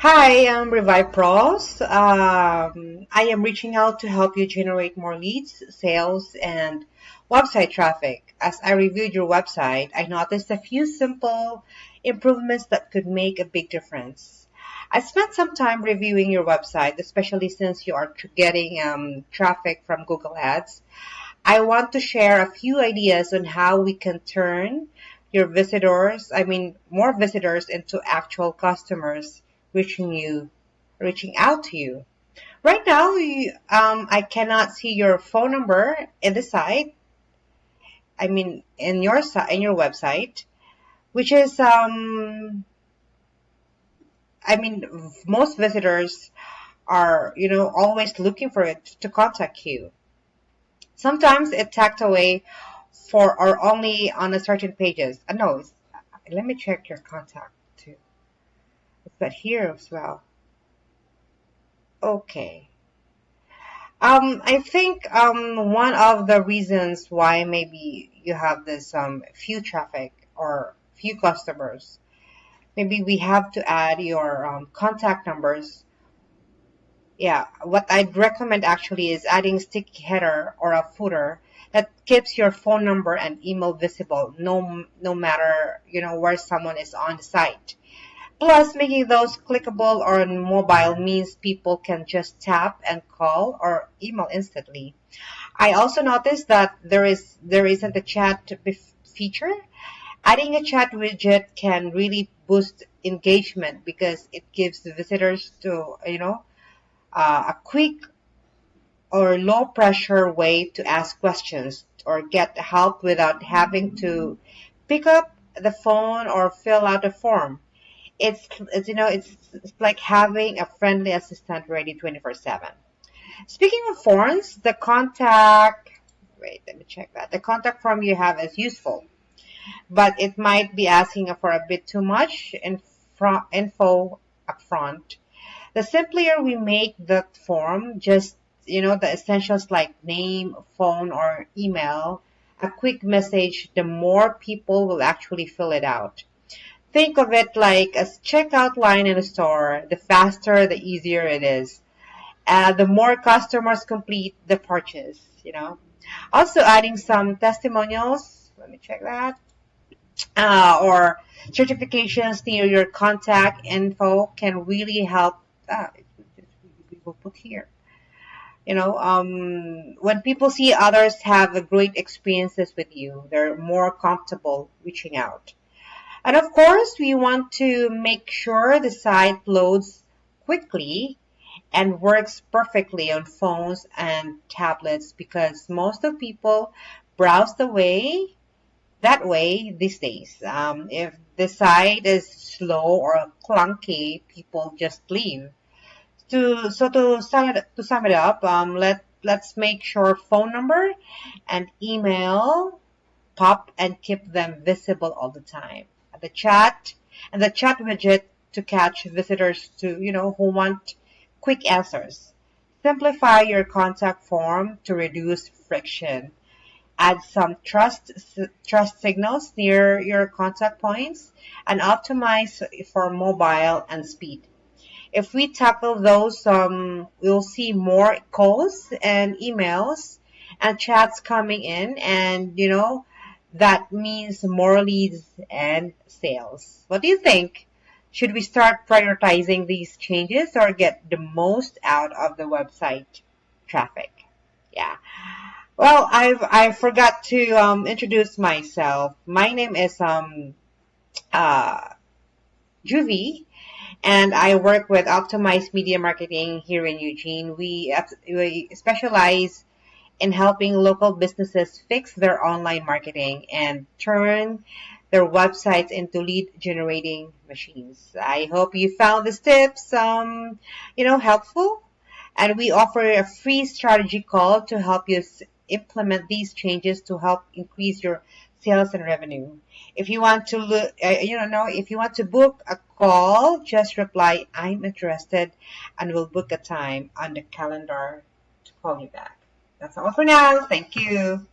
Hi, I'm Revive Pros. I am reaching out to help you generate more leads, sales, and website traffic. As I reviewed your website, I noticed a few simple improvements that could make a big difference. I spent some time reviewing your website, especially since you are getting traffic from Google Ads. I want to share a few ideas on how we can turn more visitors into actual customers reaching out to you. Right now, I cannot see your phone number in the site. In your in your website, which is most visitors are always looking for it to contact you. Sometimes it's tucked away for or only on a certain pages. No, let me check your contact too. It's that here as well. Okay. I think one of the reasons why maybe you have this few traffic or few customers, maybe we have to add your contact numbers. Yeah, what I'd recommend actually is adding sticky header or a footer that keeps your phone number and email visible no matter where someone is on the site. Plus, making those clickable on mobile means people can just tap and call or email instantly. I also noticed that there isn't a feature. Adding a chat widget can really boost engagement because it gives the visitors to a quick or low pressure way to ask questions or get help without having to pick up the phone or fill out a form. It's like having a friendly assistant ready 24/7. Speaking of forms, let me check that. The contact form you have is useful, but it might be asking for a bit too much info upfront. The simpler we make that form, just the essentials like name, phone, or email, a quick message, the more people will actually fill it out. Think of it like a checkout line in a store. The faster, the easier it is. The more customers complete the purchase. Also adding some testimonials. Let me check that. Or certifications near your contact info can really help. We will put here. When people see others have a great experiences with you, they're more comfortable reaching out. And of course, we want to make sure the site loads quickly and works perfectly on phones and tablets because most of people browse that way these days. If the site is slow or clunky, people just leave. To sum it up, let's make sure phone number and email pop and keep them visible all the time. The chat and the chat widget to catch visitors who want quick answers. Simplify your contact form to reduce friction. Add some trust signals near your contact points and optimize for mobile and speed. If we tackle those, we'll see more calls and emails and chats coming in, and that means more leads and sales. What do you think? Should we start prioritizing these changes or get the most out of the website traffic? Yeah. Well, I forgot to introduce myself. My name is uh, Juvie, and I work with Optimized Media Marketing here in Eugene. We specialize in helping local businesses fix their online marketing and turn their websites into lead generating machines. I hope you found these tips helpful, and we offer a free strategy call to help you implement these changes to help increase your sales and revenue. If you want to if you want to book a call, just reply I'm interested and we'll book a time on the calendar to call you back. That's all for now. Thank you.